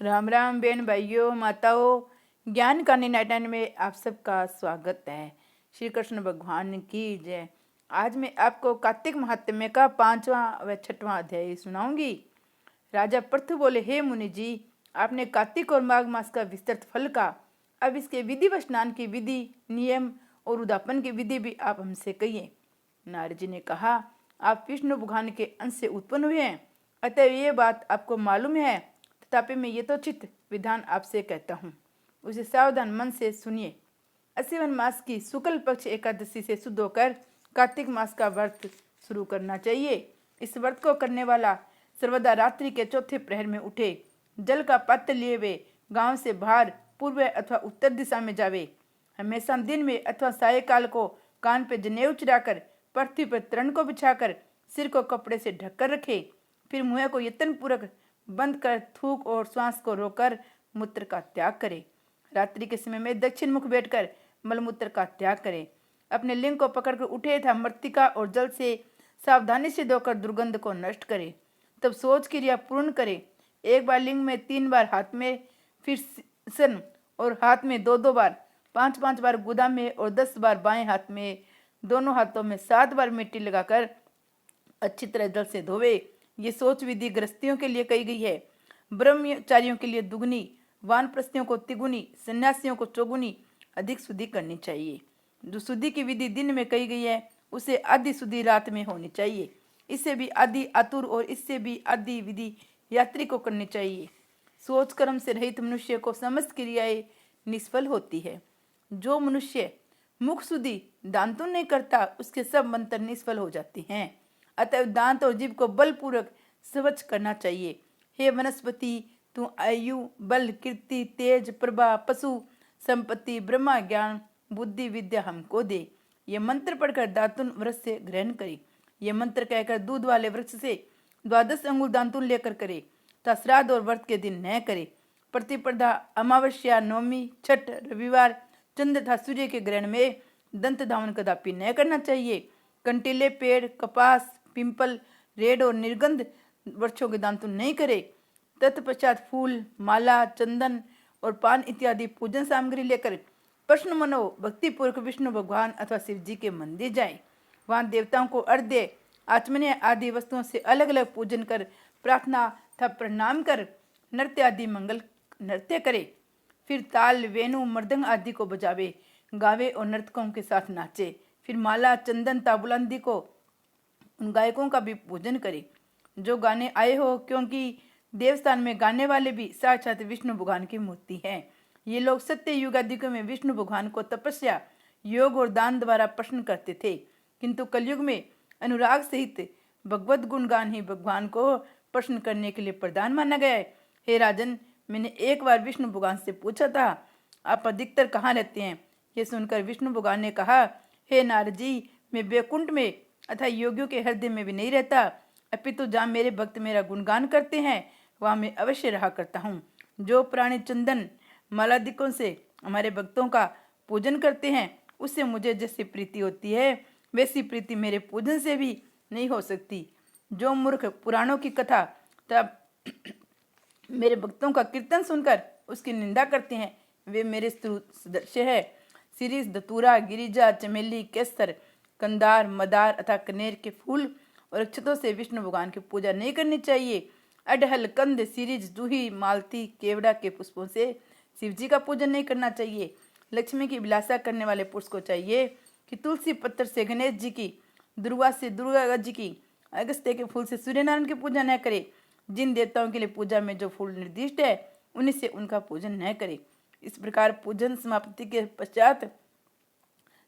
राम राम बहन भाइयों माताओं, ज्ञान का 99 में आप सबका स्वागत है। श्री कृष्ण भगवान की जय। आज मैं आपको कार्तिक महात्म्य का 5वां व 6वां अध्याय सुनाऊंगी। राजा पृथु बोले, हे मुनि जी, आपने कार्तिक और माघ मास का विस्तृत फल का, अब इसके विधि व स्नान की विधि, नियम और उद्यापन की विधि भी आप हमसे कहिए। नारद जी ने कहा, आप विष्णु भगवान के अंश से उत्पन्न हुए हैं, अतः ये बात आपको मालूम है। तथापि मैं यथोचित विधान आपसे कहता हूँ, उसे सावधान मन से सुनिए। अश्विन मास की शुक्ल पक्ष एकादशी से शुद्ध होकर कार्तिक मास का व्रत शुरू करना चाहिए। इस व्रत को करने वाला सर्वदा रात्रि के चौथे प्रहर में उठे, जल का पात्र लिए हुए गांव से बाहर पूर्व अथवा उत्तर दिशा में जावे। हमेशा दिन में अथवा सायकाल को कान पे जनेऊ चढ़ाकर, पृथ्वी पर तृण को बिछाकर, सिर को कपड़े से ढककर रखे। फिर मुंह को यत्न पूर्वक बंद कर थूक और श्वास को रोककर मूत्र का त्याग करे। रात्रि के समय में दक्षिण मुख बैठकर मलमूत्र का त्याग करे। अपने लिंग को पकड़कर उठे था मृतिका और जल से सावधानी से धोकर दुर्गंध को नष्ट करे। तब सोच क्रिया पूर्ण करे। एक बार लिंग में 3 बार हाथ में, फिर सन और हाथ में 2-2 बार, 5-5 बार गुदा में और 10 बार बाएं हाथ में, दोनों हाथों में 7 बार मिट्टी लगाकर अच्छी तरह जल से धोवे। ये सोच विधि गृहस्थियों के लिए कही गई है, ब्रह्मचारियों के लिए दुगुनी, वानप्रस्थियों को तिगुनी, सन्यासियों को चौगुनी अधिक शुद्धि करनी चाहिए। जो शुद्धि की विधि दिन में कही गई है, उसे आधी शुद्धि रात में होनी चाहिए। इससे भी आधी आतुर और इससे भी आधी विधि यात्री को करनी चाहिए। सोच कर्म से रहित मनुष्य को समस्त क्रियाएं निष्फल होती है। जो मनुष्य मुख शुद्धि दांतों नहीं करता, उसके सब मंत्र निष्फल हो जाते हैं। अतः दांत और जीभ को बलपूर्वक स्वच्छ करना चाहिए। हे वनस्पति, तू आयु, बल, कीर्ति, तेज, प्रभा, पशु संपत्ति, ब्रह्मा ज्ञान, बुद्धि, विद्या हमको दे। ये मंत्र पढ़कर दातुन वृक्ष से ग्रहण करे। ये मंत्र कहकर दूध वाले वृक्ष से 12 अंगुल दातुन लेकर करे, तथा श्राद्ध और व्रत के दिन न करे। प्रतिपदा, अमावस्या, नवमी, छठ, रविवार, चंद्र तथा सूर्य के ग्रहण में दंत धावन कदापि न करना चाहिए। कंटीले पेड़, कपास, पिंपल, रेड और निर्गंध वृक्षों के दांतुन नहीं करे। तत्पश्चात फूल, माला, चंदन और पान इत्यादि पूजन सामग्री लेकर प्रश्न मनो भक्तिपूर्वक विष्णु भगवान अथवा शिव जी के मंदिर जाए। वहां देवताओं को अर्घ्य, आचमनीय आदि वस्तुओं से अलग अलग पूजन कर, प्रार्थना तथा प्रणाम कर नृत्य आदि मंगल नृत्य करे। फिर ताल, वेणु, मृदंग आदि को बजावे, गावे और नर्तकों के साथ नाचे। फिर माला, चंदन, ताबुलंदी को उन गायकों का भी पूजन करे जो गाने आए हो, क्योंकि देवस्थान में गाने वाले भी साक्षात विष्णु भगवान की मूर्ति है। ये लोग सत्य युगादिकों में विष्णु भगवान को तपस्या, योग और दान द्वारा प्रसन्न करते थे, किंतु कलयुग में अनुराग सहित भगवत गुणगान ही भगवान को प्रसन्न करने के लिए प्रदान माना गया है। हे राजन, मैंने एक बार विष्णु भगवान से पूछा था, आप अधिकतर कहाँ रहते हैं? ये सुनकर विष्णु भगवान ने कहा, हे नारद जी, मैं बैकुंठ में अथा योगियों के हृदय में भी नहीं रहता, अपितु जहाँ मेरे भक्त मेरा गुणगान करते हैं वहाँ मैं अवश्य रहा करता हूँ। जो प्राणी चंदन मालादिकों से हमारे भक्तों का पूजन करते हैं, उससे मुझे जैसी प्रीति होती है, वैसी प्रीति मेरे पूजन से भी नहीं हो सकती। जो मूर्ख पुराणों की कथा तब मेरे भक्तों का कीर्तन सुनकर उसकी निंदा करते हैं, वे मेरे सदस्य है। सिरिस, धतूरा, गिरिजा, चमेली, केसर, कंदार, मदार अथा कनेर के फूल और अक्षतों से विष्णु भगवान की पूजा नहीं करनी चाहिए। अडहल, कंद, सिरिज, जूही, मालती, केवड़ा के पुष्पों से शिव जी का पूजन नहीं करना चाहिए। लक्ष्मी की विलासा करने वाले पुरुष को चाहिए कि तुलसी पत्र से गणेश जी की, दुर्वा से दुर्गा जी की, अगस्त्य के फूल से सूर्यनारायण की पूजा न करे। जिन देवताओं के लिए पूजा में जो फूल निर्दिष्ट है, उन्हीं से उनका पूजन न करे। इस प्रकार पूजन समाप्ति के पश्चात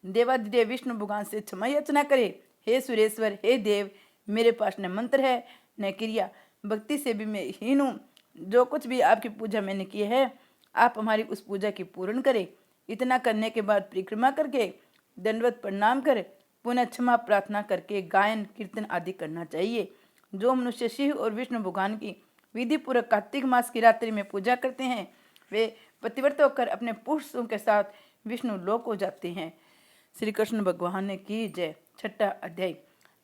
देवाधिदेव विष्णु भगवान से क्षमा याचना करे। हे सुरेश्वर, हे देव, मेरे पास न मंत्र है न क्रिया, भक्ति से भी मैं हीन हूँ। जो कुछ भी आपकी पूजा मैंने की है, आप हमारी उस पूजा की पूर्ण करें। इतना करने के बाद परिक्रमा करके दंडवत प्रणाम कर पुनः क्षमा प्रार्थना करके गायन कीर्तन आदि करना चाहिए। जो मनुष्य शिव और विष्णु भगवान की विधि पूर्वक कार्तिक मास की रात्रि में पूजा करते हैं, वे पतिव्रत होकर अपने पुरुषों के साथ विष्णु लोक हो जाते हैं। श्री कृष्ण भगवान की जय। 6वां अध्याय।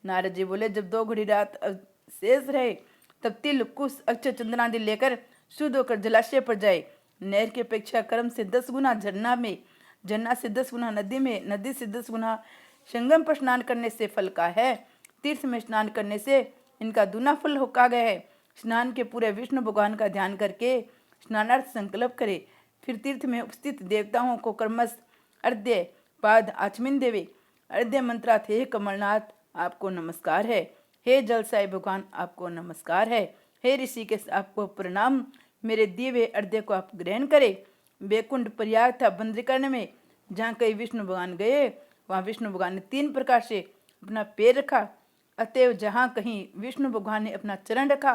नारद जी बोले, जब 2 घड़ी रात शेष रहे, तब तिल, कुश, अक्षय, चंदनादि लेकर शुद्ध होकर जलाशय पर जाए। नहर की अपेक्षा कर्म से 10 गुना झरना में, झरना से 10 गुना नदी में, नदी से 10 गुना संगम पर स्नान करने से फल का है। तीर्थ में स्नान करने से इनका दूना फल हो का गया है। स्नान के पूरे विष्णु भगवान का ध्यान करके स्नानार्थ संकल्प करे। फिर तीर्थ में उपस्थित देवताओं को कर्मस अर्ध्य पाद आचमिन देवे। अर्ध्य मंत्रार्थ, हे कमलनाथ आपको नमस्कार है, हे जल साई भगवान आपको नमस्कार है, हे ऋषिकेश आपको प्रणाम, मेरे दिए हुए अर्ध्य को आप ग्रहण करें। बैकुंठ प्रयाग था बंद्रीकर्ण में, जहाँ कहीं विष्णु भगवान गए वहाँ विष्णु भगवान ने 3 प्रकार से अपना पैर रखा। अतएव जहाँ कहीं विष्णु भगवान ने अपना चरण रखा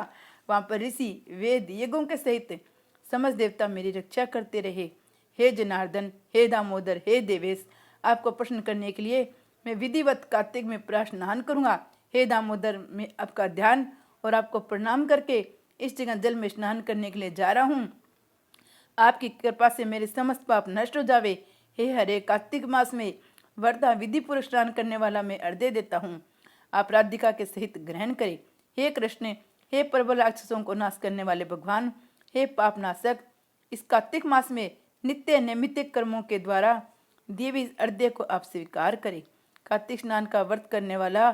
वहाँ पर ऋषि वेद यज्ञों के सहित समस्त देवता मेरी रक्षा करते रहे। हे जनार्दन, हे दामोदर, हे देवेश, आपको प्रसन्न करने के लिए मैं विधिवत कार्तिक में स्नान करूँगा। हे दामोदर, मैं आपका ध्यान और आपको प्रणाम करके इस जगह जल में स्नान करने के लिए जा रहा हूँ। आपकी कृपा से मेरे समस्त पाप नष्ट हो जावे। हे हरे, कार्तिक मास में व्रता विधि पूर्वक स्नान करने वाला मैं अर्घ्य देता हूँ, आप राधिका के सहित ग्रहण करें। हे कृष्ण, हे प्रबल राक्षसों को नाश करने वाले भगवान, हे पाप नाशक, इस कार्तिक मास में नित्य नैमित्तिक कर्मों के द्वारा देवी अर्घ्य को आप स्वीकार करें। कार्तिक स्नान का व्रत करने वाला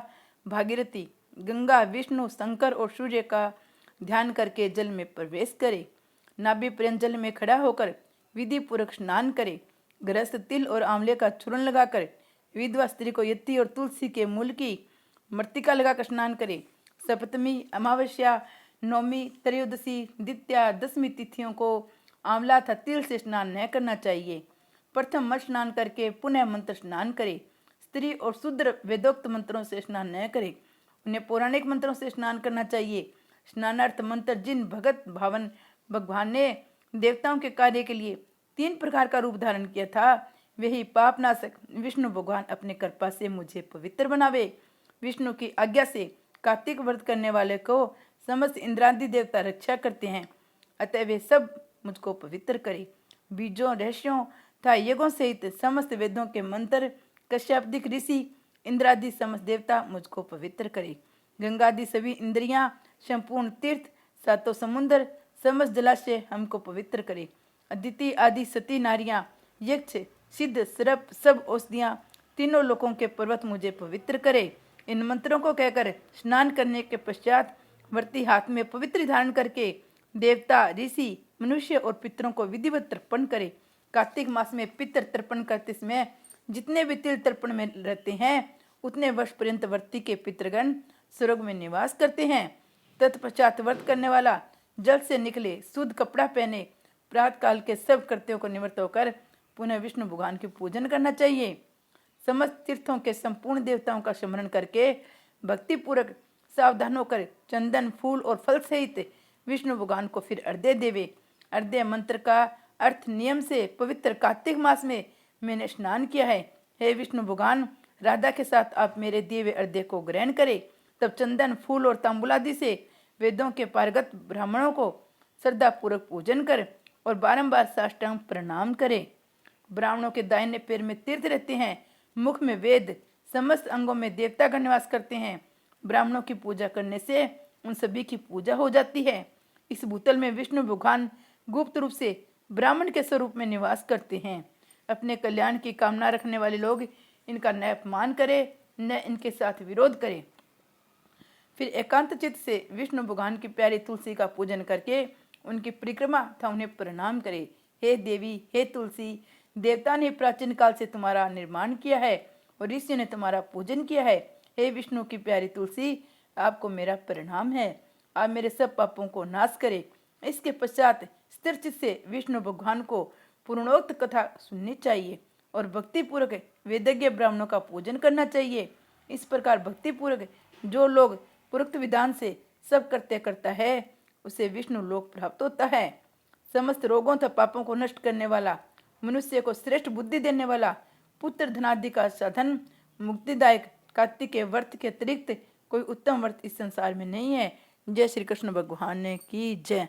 भागीरथी गंगा, विष्णु, शंकर और सूर्य का ध्यान करके जल में प्रवेश करे। नाभि पर्यंत जल में खड़ा होकर विधि पूर्वक स्नान करे। गृहस्थ तिल और आंवले का चूर्ण लगाकर, विधवा स्त्री को यति और तुलसी के मूल की मृतिका लगाकर स्नान करे। सप्तमी, अमावस्या, नौमी, त्रयोदशी, द्वितीया, दसवीं तिथियों को आंवला तथा तिल से स्नान न करना चाहिए। प्रथम मत स्नान करके पुनः मंत्र स्नान करे। स्त्री और शूद्र वेदोक्त मंत्रों से स्नान न करे, उन्हें पौराणिक मंत्रों से स्नान करना चाहिए। स्नानार्थ मंत्र जिन भगत भावन भगवान ने देवताओं के कार्य के लिए 3 प्रकार का रूप धारण किया था, वही पापनाशक विष्णु भगवान अपने कृपा से मुझे पवित्र बनावे। विष्णु की आज्ञा से कार्तिक व्रत करने वाले को समस्त इंद्रादि देवता रक्षा करते हैं, अतः वे सब मुझको पवित्र करे। बीजों, रहस्यों तथा यज्ञों सहित समस्त वेदों के मंत्र, कश्यपादिक ऋषि, इंद्रादि समस्त देवता मुझको पवित्र करे। गंगादि सभी इंद्रियां, संपूर्ण तीर्थ, सातों समुद्र, समस्त जलाशय हमको पवित्र करे। अदिति आदि सती नारियां, यक्ष, सिद्ध, सर्प, सब औषधियां, तीनों लोकों के पर्वत मुझे पवित्र करे। इन मंत्रों को कहकर स्नान करने के पश्चात व्रती हाथ में पवित्र धारण करके देवता, ऋषि, मनुष्य और पितरों को विधिवत तर्पण करे। कार्तिक मास में पितृ तर्पण करते समय जितने भी तिल तर्पण में रहते हैं उतने वर्ष पर्यंत व्रती के पितृगण स्वर्ग में निवास करते हैं। तत्पश्चात व्रत करने वाला जल से निकले, शुद्ध कपड़ा पहने, प्रातः काल के सब कर्तव्यों को निवृत्त होकर पुनः विष्णु भगवान की पूजन करना चाहिए। समस्त तीर्थों के संपूर्ण देवताओं का स्मरण करके भक्ति पूर्वक सावधान होकर चंदन, फूल और फल सहित विष्णु भगवान को फिर अर्घ्य देवे। अर्घ्य मंत्र का अर्थ नियम से पवित्र कार्तिक मास में मैंने स्नान किया है। हे विष्णु भगवान, राधा के साथ आप मेरे दिए हुए अर्घ्य को ग्रहण करें। तब चंदन, फूल और तांबुलादि से वेदों के पारगत ब्राह्मणों को श्रद्धा पूर्वक पूजन कर और बारंबार साष्टांग प्रणाम करें। ब्राह्मणों के दाहिने पैर में तीर्थ रहते हैं, मुख में वेद, समस्त अंगों में देवतागण निवास करते हैं। ब्राह्मणों की पूजा करने से उन सभी की पूजा हो जाती है। इस भूतल में विष्णु भगवान गुप्त रूप से ब्राह्मण के स्वरूप में निवास करते हैं। अपने कल्याण की कामना रखने वाले लोग इनका न अपमान करें न इनके साथ विरोध करें। फिर एकांत चित्त से विष्णु भगवान की प्यारी तुलसी का पूजन करके उनकी परिक्रमा तथा उन्हें प्रणाम करें। हे देवी, हे तुलसी, देवता ने प्राचीन काल से तुम्हारा निर्माण किया है और ऋषि ने तुम्हारा पूजन किया है। हे विष्णु की प्यारी तुलसी, आपको मेरा प्रणाम है, आप मेरे सब पापों को नाश करें। इसके पश्चात स्थिर चित्त से विष्णु भगवान को पूर्णोक्त कथा सुननी चाहिए और भक्ति पूर्वक वेदज्ञ ब्राह्मणों का पूजन करना चाहिए। इस प्रकार भक्ति पूर्वक जो लोग पूर्वोक्त विधान से सब कर्तव्य करता है उसे विष्णु लोक प्राप्त होता है। समस्त रोगों तथा पापों को नष्ट करने वाला, मनुष्य को श्रेष्ठ बुद्धि देने वाला, पुत्र धनादि का साधन, मुक्तिदायक कार्तिक के व्रत के अतिरिक्त कोई उत्तम व्रत इस संसार में नहीं है। जय श्री कृष्ण भगवान की जय।